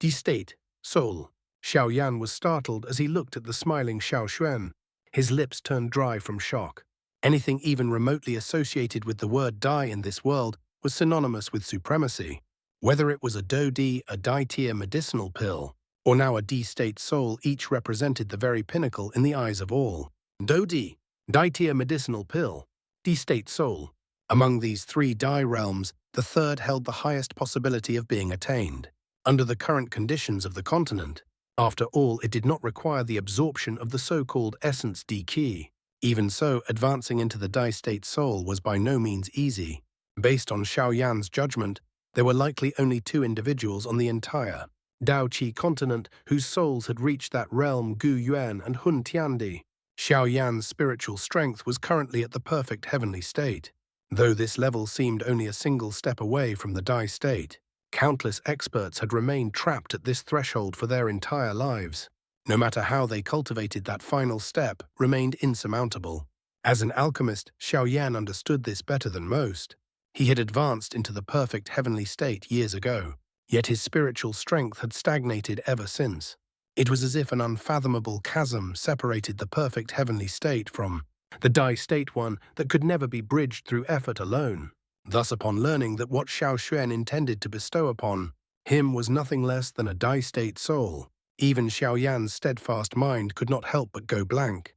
State, soul. Xiao Yan was startled as he looked at the smiling Xiao Xuan. His lips turned dry from shock. Anything even remotely associated with the word die in this world was synonymous with supremacy. Whether it was a Do-D, a D-tier medicinal pill, or now a D-state soul, each represented the very pinnacle in the eyes of all. Do-D, D-tier medicinal pill, D-state soul. Among these three Dai realms, the third held the highest possibility of being attained. Under the current conditions of the continent, after all, it did not require the absorption of the so-called essence D-key. Even so, advancing into the Dai-state soul was by no means easy. Based on Xiao Yan's judgment, there were likely only two individuals on the entire Dao-Qi continent whose souls had reached that realm: Gu Yuan and Hun Tiandi. Xiao Yan's spiritual strength was currently at the perfect heavenly state. Though this level seemed only a single step away from the Dai state, countless experts had remained trapped at this threshold for their entire lives. No matter how they cultivated, that final step remained insurmountable. As an alchemist, Xiao Yan understood this better than most. He had advanced into the perfect heavenly state years ago, yet his spiritual strength had stagnated ever since. It was as if an unfathomable chasm separated the perfect heavenly state from the Dai state, one that could never be bridged through effort alone. Thus, upon learning that what Xiao Xuan intended to bestow upon him was nothing less than a Dai state soul, even Xiao Yan's steadfast mind could not help but go blank.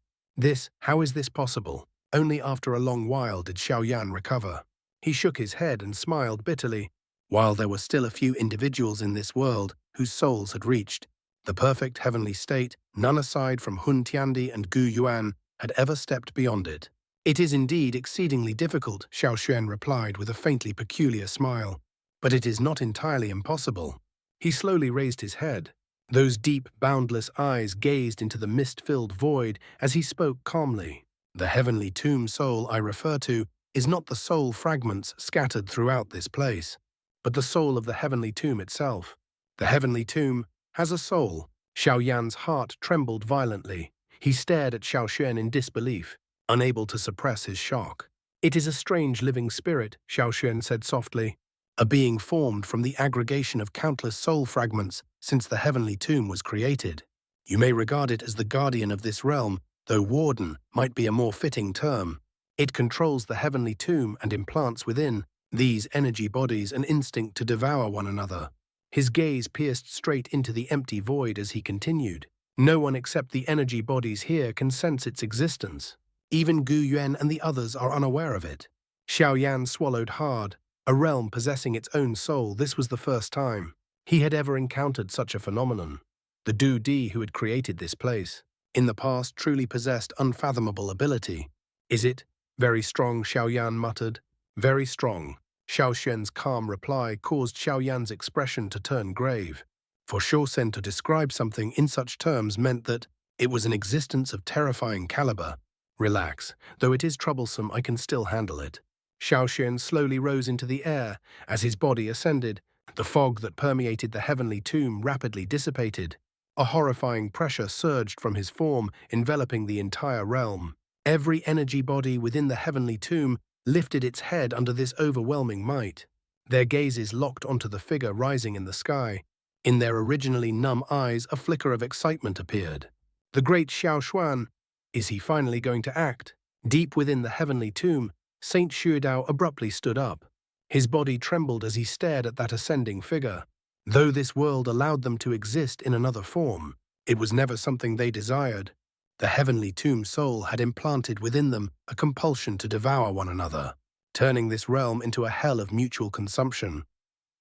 How is this possible? Only after a long while did Xiao Yan recover. He shook his head and smiled bitterly. While there were still a few individuals in this world whose souls had reached the perfect heavenly state, none aside from Hun Tiandi and Gu Yuan had ever stepped beyond it. It is indeed exceedingly difficult, Xiao Xuan replied with a faintly peculiar smile. But it is not entirely impossible. He slowly raised his head. Those deep, boundless eyes gazed into the mist-filled void as he spoke calmly. The heavenly tomb soul I refer to is not the soul fragments scattered throughout this place, but the soul of the heavenly tomb itself. The heavenly tomb has a soul. Xiao Yan's heart trembled violently. He stared at Xiao Xuan in disbelief, unable to suppress his shock. It is a strange living spirit, Xiao Xuan said softly, a being formed from the aggregation of countless soul fragments since the heavenly tomb was created. You may regard it as the guardian of this realm, though warden might be a more fitting term. It controls the heavenly tomb and implants within these energy bodies an instinct to devour one another. His gaze pierced straight into the empty void as he continued. No one except the energy bodies here can sense its existence. Even Gu Yuan and the others are unaware of it. Xiao Yan swallowed hard. A realm possessing its own soul, this was the first time he had ever encountered such a phenomenon. The Du-Di who had created this place, in the past, truly possessed unfathomable ability. Is it? Very strong, Xiao Yan muttered. Very strong. Xiao Xuan's calm reply caused Xiao Yan's expression to turn grave. For Xiao Sen to describe something in such terms meant that it was an existence of terrifying caliber. Relax. Though it is troublesome, I can still handle it. Xiao Xuan slowly rose into the air. As his body ascended, the fog that permeated the heavenly tomb rapidly dissipated. A horrifying pressure surged from his form, enveloping the entire realm. Every energy body within the heavenly tomb lifted its head under this overwhelming might. Their gazes locked onto the figure rising in the sky. In their originally numb eyes, a flicker of excitement appeared. The great Xiao Xuan, is he finally going to act? Deep within the heavenly tomb, Saint Xuedao abruptly stood up. His body trembled as he stared at that ascending figure. Though this world allowed them to exist in another form, it was never something they desired. The heavenly tomb soul had implanted within them a compulsion to devour one another, turning this realm into a hell of mutual consumption.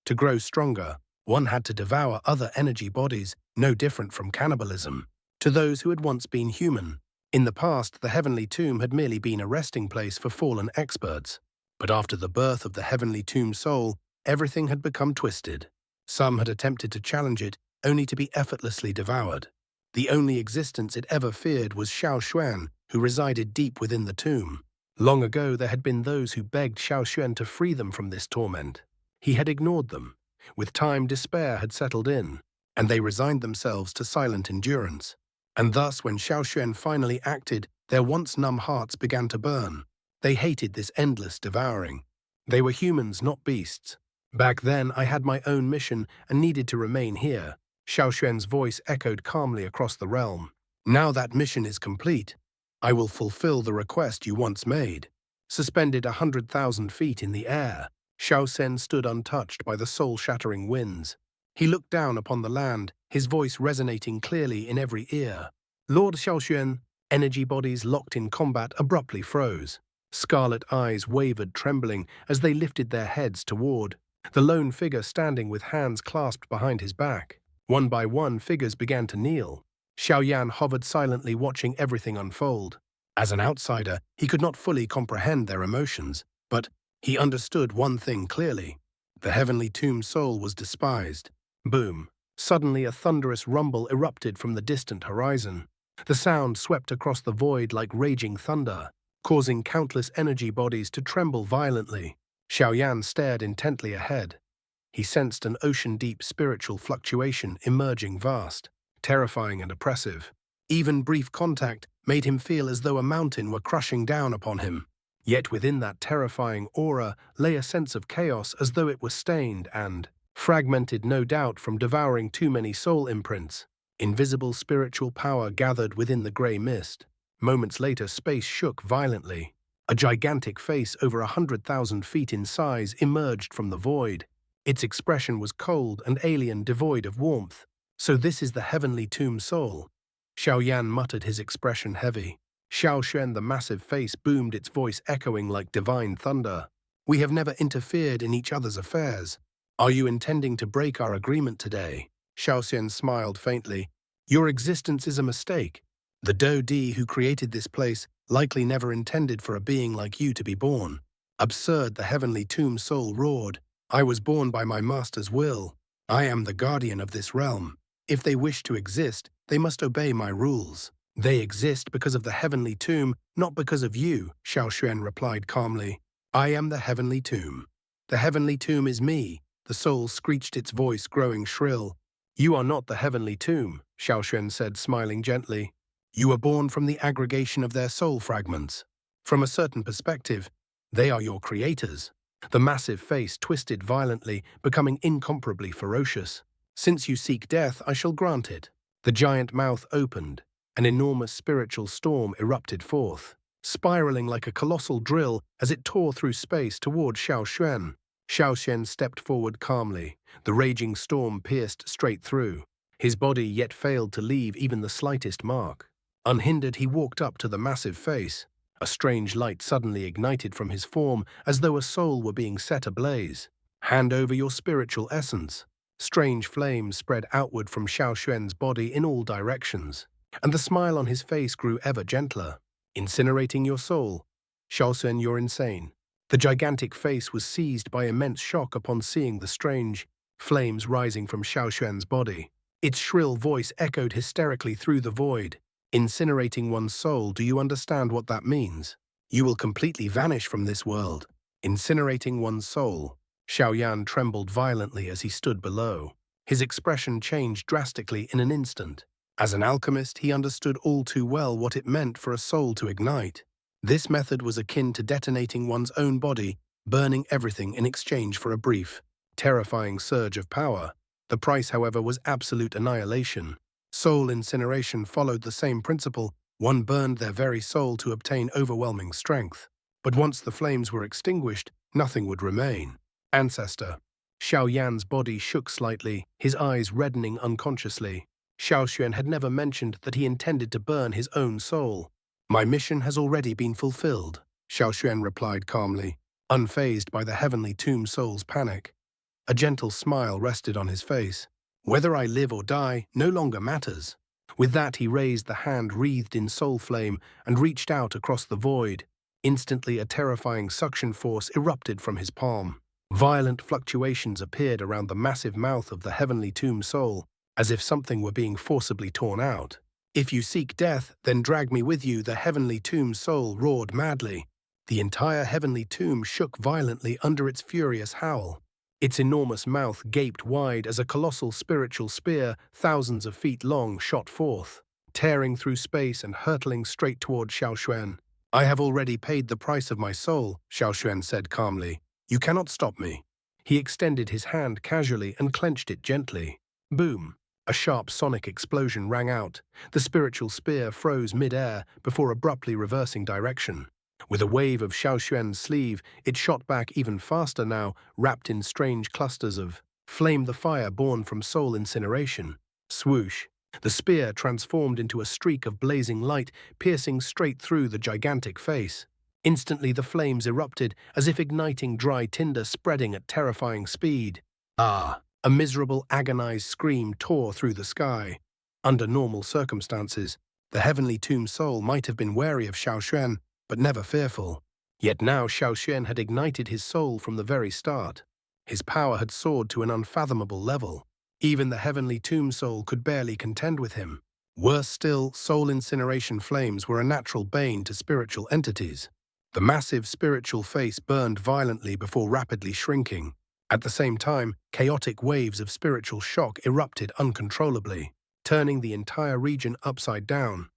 To grow stronger, one had to devour other energy bodies, no different from cannibalism, to those who had once been human. In the past, the heavenly tomb had merely been a resting place for fallen experts. But after the birth of the heavenly tomb soul, everything had become twisted. Some had attempted to challenge it, only to be effortlessly devoured. The only existence it ever feared was Xiao Xuan, who resided deep within the tomb. Long ago, there had been those who begged Xiao Xuan to free them from this torment. He had ignored them. With time, despair had settled in, and they resigned themselves to silent endurance. And thus, when Xiao Xuan finally acted, their once numb hearts began to burn. They hated this endless devouring. They were humans, not beasts. Back then, I had my own mission and needed to remain here. Xiaoxuan's voice echoed calmly across the realm. Now that mission is complete, I will fulfill the request you once made. Suspended 100,000 feet in the air, Xiaoxuan stood untouched by the soul-shattering winds. He looked down upon the land, his voice resonating clearly in every ear. Lord Xiaoxuan, energy bodies locked in combat abruptly froze. Scarlet eyes wavered trembling as they lifted their heads toward the lone figure standing with hands clasped behind his back. One by one, figures began to kneel. Xiaoyan hovered silently watching everything unfold. As an outsider, he could not fully comprehend their emotions, but he understood one thing clearly. The heavenly tomb soul was despised. Boom! Suddenly a thunderous rumble erupted from the distant horizon. The sound swept across the void like raging thunder, causing countless energy bodies to tremble violently. Xiaoyan stared intently ahead. He sensed an ocean-deep spiritual fluctuation emerging vast, terrifying and oppressive. Even brief contact made him feel as though a mountain were crushing down upon him. Yet within that terrifying aura lay a sense of chaos as though it were stained and fragmented, no doubt from devouring too many soul imprints. Invisible spiritual power gathered within the grey mist. Moments later, space shook violently. A gigantic face over 100,000 feet in size emerged from the void. Its expression was cold and alien, devoid of warmth. So this is the heavenly tomb soul. Xiaoyan muttered, his expression heavy. Xiaoxuan, the massive face, boomed, its voice echoing like divine thunder. We have never interfered in each other's affairs. Are you intending to break our agreement today? Xiaoxian smiled faintly. Your existence is a mistake. The Do Di who created this place likely never intended for a being like you to be born. Absurd, the heavenly tomb soul roared. I was born by my master's will. I am the guardian of this realm. If they wish to exist, they must obey my rules. They exist because of the heavenly tomb, not because of you, Xiaoxuan replied calmly. I am the heavenly tomb. The heavenly tomb is me, the soul screeched, its voice growing shrill. You are not the heavenly tomb, Xiaoxuan said, smiling gently. You were born from the aggregation of their soul fragments. From a certain perspective, they are your creators. The massive face twisted violently, becoming incomparably ferocious. Since you seek death, I shall grant it. The giant mouth opened. An enormous spiritual storm erupted forth, spiraling like a colossal drill as it tore through space toward Xiaoxuan. Xiaoxian stepped forward calmly. The raging storm pierced straight through. His body yet failed to leave even the slightest mark. Unhindered, he walked up to the massive face. A strange light suddenly ignited from his form, as though a soul were being set ablaze. Hand over your spiritual essence. Strange flames spread outward from Xiaoxuan's body in all directions, and the smile on his face grew ever gentler. Incinerating your soul. Xiaoxuan, you're insane. The gigantic face was seized by immense shock upon seeing the strange flames rising from Xiaoxuan's body. Its shrill voice echoed hysterically through the void. Incinerating one's soul, do you understand what that means? You will completely vanish from this world. Incinerating one's soul. Xiaoyan trembled violently as he stood below. His expression changed drastically in an instant. As an alchemist, he understood all too well what it meant for a soul to ignite. This method was akin to detonating one's own body, burning everything in exchange for a brief, terrifying surge of power. The price, however, was absolute annihilation. Soul incineration followed the same principle. One burned their very soul to obtain overwhelming strength. But once the flames were extinguished, nothing would remain. Ancestor. Xiaoyan's body shook slightly, his eyes reddening unconsciously. Xiaoxuan had never mentioned that he intended to burn his own soul. My mission has already been fulfilled, Xiaoxuan replied calmly, unfazed by the heavenly tomb soul's panic. A gentle smile rested on his face. Whether I live or die no longer matters. With that, he raised the hand wreathed in soul flame and reached out across the void. Instantly, a terrifying suction force erupted from his palm. Violent fluctuations appeared around the massive mouth of the heavenly tomb soul, as if something were being forcibly torn out. If you seek death, then drag me with you, the heavenly tomb soul roared madly. The entire heavenly tomb shook violently under its furious howl. Its enormous mouth gaped wide as a colossal spiritual spear, thousands of feet long, shot forth, tearing through space and hurtling straight toward Xiaoxuan. I have already paid the price of my soul, Xiaoxuan said calmly. You cannot stop me. He extended his hand casually and clenched it gently. Boom! A sharp sonic explosion rang out. The spiritual spear froze mid-air before abruptly reversing direction. With a wave of Xiaoxuan's sleeve, it shot back even faster now, wrapped in strange clusters of flame, the fire born from soul incineration. Swoosh! The spear transformed into a streak of blazing light, piercing straight through the gigantic face. Instantly the flames erupted, as if igniting dry tinder, spreading at terrifying speed. Ah! A miserable, agonized scream tore through the sky. Under normal circumstances, the heavenly tomb soul might have been wary of Xiaoxuan, but never fearful. Yet now Xiaoxuan had ignited his soul from the very start. His power had soared to an unfathomable level. Even the heavenly tomb soul could barely contend with him. Worse still, soul incineration flames were a natural bane to spiritual entities. The massive spiritual face burned violently before rapidly shrinking. At the same time, chaotic waves of spiritual shock erupted uncontrollably, turning the entire region upside down.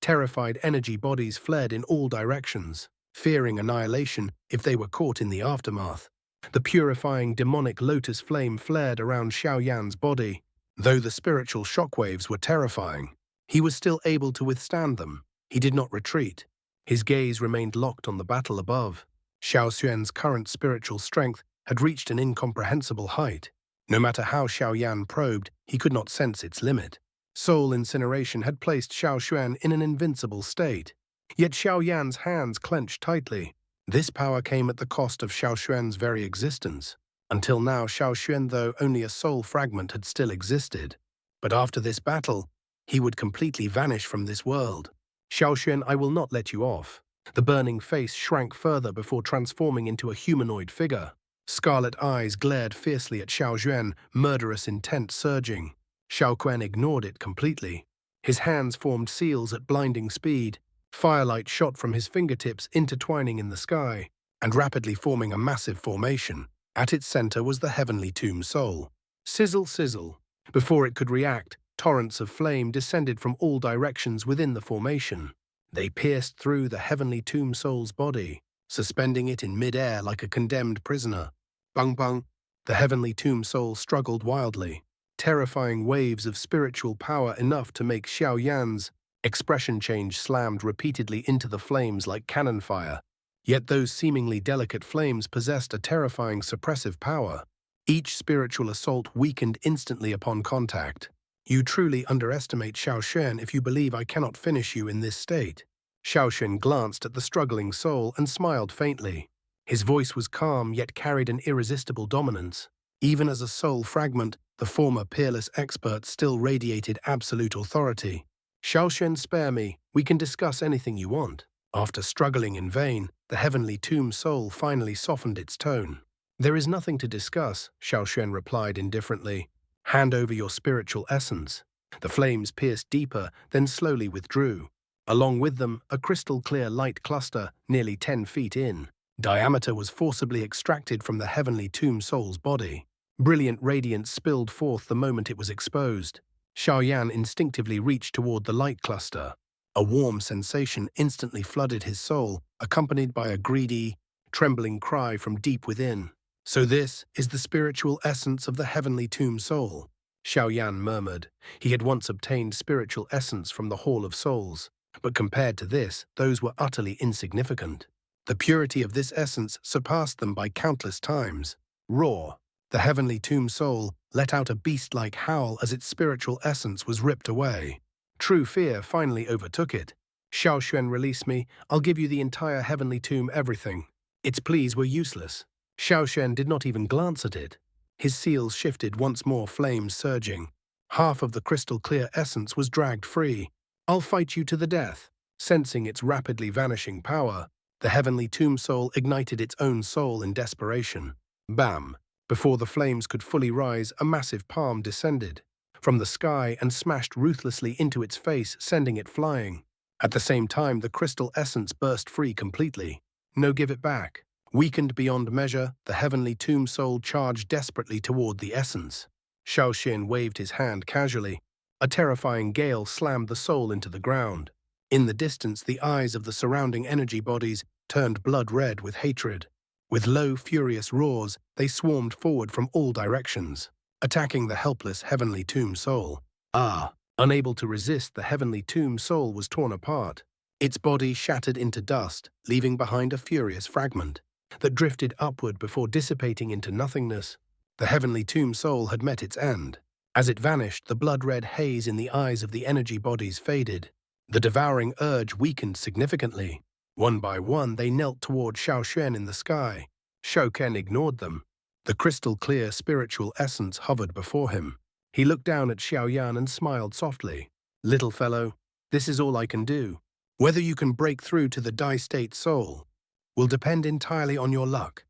Terrified energy bodies fled in all directions, fearing annihilation if they were caught in the aftermath. The purifying demonic lotus flame flared around Xiaoyan's body. Though the spiritual shockwaves were terrifying, he was still able to withstand them. He did not retreat. His gaze remained locked on the battle above. Xiaoxuan's current spiritual strength had reached an incomprehensible height. No matter how Xiaoyan probed, he could not sense its limit. Soul incineration had placed Xiaoxuan in an invincible state. Yet Xiaoyan's hands clenched tightly. This power came at the cost of Xiaoxuan's very existence. Until now, Xiaoxuan, though only a soul fragment, had still existed. But after this battle, he would completely vanish from this world. Xiaoxuan, I will not let you off. The burning face shrank further before transforming into a humanoid figure. Scarlet eyes glared fiercely at Xiaoxuan, murderous intent surging. Xiaoquan ignored it completely. His hands formed seals at blinding speed. Firelight shot from his fingertips, intertwining in the sky, and rapidly forming a massive formation. At its center was the heavenly tomb soul. Sizzle, sizzle. Before it could react, torrents of flame descended from all directions within the formation. They pierced through the heavenly tomb soul's body, suspending it in mid-air like a condemned prisoner. Bang bang! The heavenly tomb soul struggled wildly. Terrifying waves of spiritual power enough to make Xiaoyan's expression change slammed repeatedly into the flames like cannon fire. Yet those seemingly delicate flames possessed a terrifying suppressive power. Each spiritual assault weakened instantly upon contact. You truly underestimate Xiaoxuan if you believe I cannot finish you in this state. Xiaoxuan glanced at the struggling soul and smiled faintly. His voice was calm yet carried an irresistible dominance. Even as a soul fragment, the former peerless expert still radiated absolute authority. Xiaoxuan, spare me. We can discuss anything you want. After struggling in vain, the heavenly tomb soul finally softened its tone. There is nothing to discuss, Xiaoxuan replied indifferently. Hand over your spiritual essence. The flames pierced deeper, then slowly withdrew. Along with them, a crystal-clear light cluster, nearly 10 feet in diameter, was forcibly extracted from the heavenly tomb soul's body. Brilliant radiance spilled forth the moment it was exposed. Xiaoyan instinctively reached toward the light cluster. A warm sensation instantly flooded his soul, accompanied by a greedy, trembling cry from deep within. So this is the spiritual essence of the heavenly tomb soul, Xiaoyan murmured. He had once obtained spiritual essence from the Hall of Souls, but compared to this, those were utterly insignificant. The purity of this essence surpassed them by countless times. Roar! The heavenly tomb soul let out a beast-like howl as its spiritual essence was ripped away. True fear finally overtook it. Xiaoxuan, release me. I'll give you the entire heavenly tomb, everything. Its pleas were useless. Xiaoxuan did not even glance at it. His seals shifted once more, flames surging. Half of the crystal-clear essence was dragged free. I'll fight you to the death. Sensing its rapidly vanishing power, the heavenly tomb soul ignited its own soul in desperation. Bam! Before the flames could fully rise, a massive palm descended from the sky and smashed ruthlessly into its face, sending it flying. At the same time, the crystal essence burst free completely. No, give it back. Weakened beyond measure, the heavenly tomb soul charged desperately toward the essence. Xiaoxuan waved his hand casually. A terrifying gale slammed the soul into the ground. In the distance, the eyes of the surrounding energy bodies turned blood red with hatred. With low, furious roars, they swarmed forward from all directions, attacking the helpless heavenly tomb soul. Ah! Unable to resist, the heavenly tomb soul was torn apart. Its body shattered into dust, leaving behind a furious fragment that drifted upward before dissipating into nothingness. The heavenly tomb soul had met its end. As it vanished, the blood-red haze in the eyes of the energy bodies faded. The devouring urge weakened significantly. One by one, they knelt toward Xiaoxuan in the sky. Shouken ignored them. The crystal-clear spiritual essence hovered before him. He looked down at Xiaoyan and smiled softly. "Little fellow, this is all I can do. Whether you can break through to the die-state soul will depend entirely on your luck."